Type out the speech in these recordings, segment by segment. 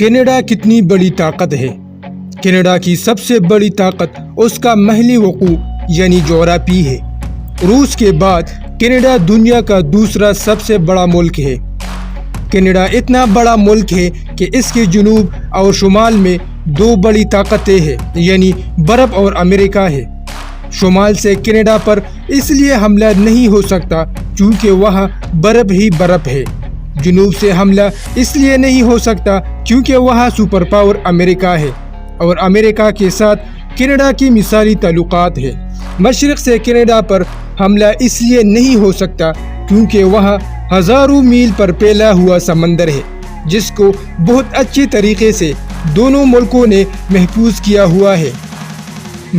Canada کتنی بڑی طاقت ہے؟ کینیڈا کی سب سے بڑی طاقت اس کا محلی وقوع یعنی جغرافی ہے۔ روس کے بعد کینیڈا دنیا کا دوسرا سب سے بڑا ملک ہے۔ کینیڈا اتنا بڑا ملک ہے کہ اس کے جنوب اور شمال میں دو بڑی طاقتیں ہیں یعنی برف اور امریکہ ہے۔ شمال سے کینیڈا پر اس لیے حملہ نہیں ہو سکتا کیونکہ وہاں برف ہی برف ہے۔ جنوب سے حملہ اس لیے نہیں ہو سکتا کیونکہ وہاں سپر پاور امریکہ ہے اور امریکہ کے ساتھ کینیڈا کی مثالی تعلقات ہیں۔ مشرق سے کینیڈا پر حملہ اس لیے نہیں ہو سکتا کیونکہ وہاں ہزاروں میل پر پھیلا ہوا سمندر ہے جس کو بہت اچھی طریقے سے دونوں ملکوں نے محفوظ کیا ہوا ہے۔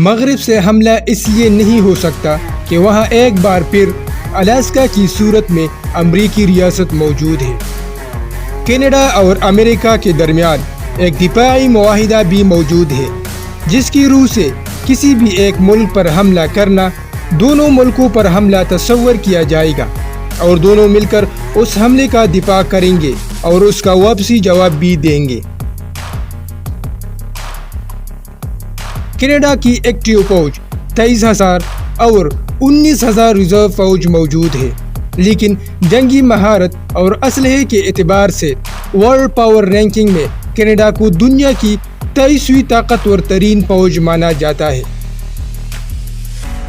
مغرب سے حملہ اس لیے نہیں ہو سکتا کہ وہاں ایک بار پھر الاسکا کی صورت میں امریکی ریاست موجود ہے۔ کینیڈا اور امریکہ کے درمیان ایک دفاعی معاہدہ بھی موجود ہے جس کی روح سے کسی بھی ایک ملک پر حملہ کرنا دونوں ملکوں پر حملہ تصور کیا جائے گا اور دونوں مل کر اس حملے کا دفاع کریں گے اور اس کا واپسی جواب بھی دیں گے۔ کینیڈا کی ایکٹیو فوج 23,000 اور 19,000 ریزرو فوج موجود ہے، لیکن جنگی مہارت اور اسلحے کے اعتبار سے ورلڈ پاور رینکنگ میں کینیڈا کو دنیا کی 23ویں طاقتور ترین فوج مانا جاتا ہے۔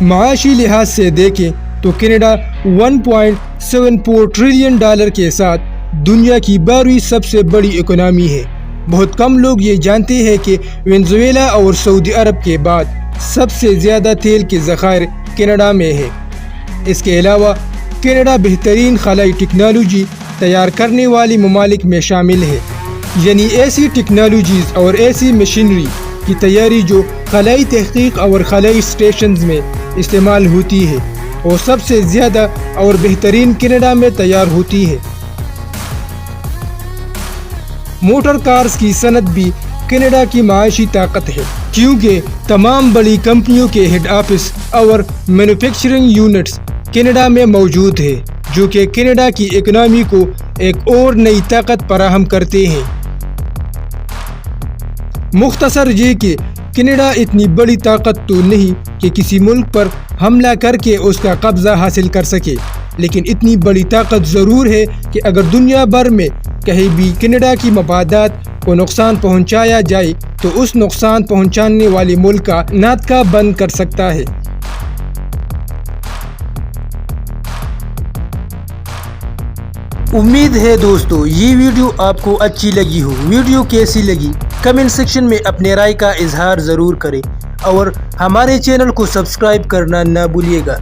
معاشی لحاظ سے دیکھیں تو کینیڈا $1.74 ٹریلین کے ساتھ دنیا کی 12ویں سب سے بڑی اکنامی ہے۔ بہت کم لوگ یہ جانتے ہیں کہ وینزویلا اور سعودی عرب کے بعد سب سے زیادہ تیل کے ذخائر کینیڈا میں ہے۔ اس کے علاوہ کینیڈا بہترین خلائی ٹیکنالوجی تیار کرنے والی ممالک میں شامل ہے، یعنی ایسی ٹیکنالوجیز اور ایسی مشینری کی تیاری جو خلائی تحقیق اور خلائی اسٹیشنز میں استعمال ہوتی ہے اور سب سے زیادہ اور بہترین کینیڈا میں تیار ہوتی ہے۔ موٹر کارز کی صنعت بھی کینیڈا کی معاشی طاقت ہے کیونکہ تمام بڑی کمپنیوں کے ہیڈ آفس اور مینوفیکچرنگ یونٹس کینیڈا میں موجود ہے جو کہ کینیڈا کی اکنامی کو ایک اور نئی طاقت فراہم کرتے ہیں۔ مختصر یہ کہ کینیڈا اتنی بڑی طاقت تو نہیں کہ کسی ملک پر حملہ کر کے اس کا قبضہ حاصل کر سکے، لیکن اتنی بڑی طاقت ضرور ہے کہ اگر دنیا بھر میں کہیں بھی کینیڈا کی مفادات کو نقصان پہنچایا جائے تو اس نقصان پہنچانے والے ملک کا ناطقہ بند کر سکتا ہے۔ امید ہے دوستو یہ ویڈیو آپ کو اچھی لگی ہو۔ ویڈیو کیسی لگی کمنٹ سیکشن میں اپنے رائے کا اظہار ضرور کریں اور ہمارے چینل کو سبسکرائب کرنا نہ بھولیے گا۔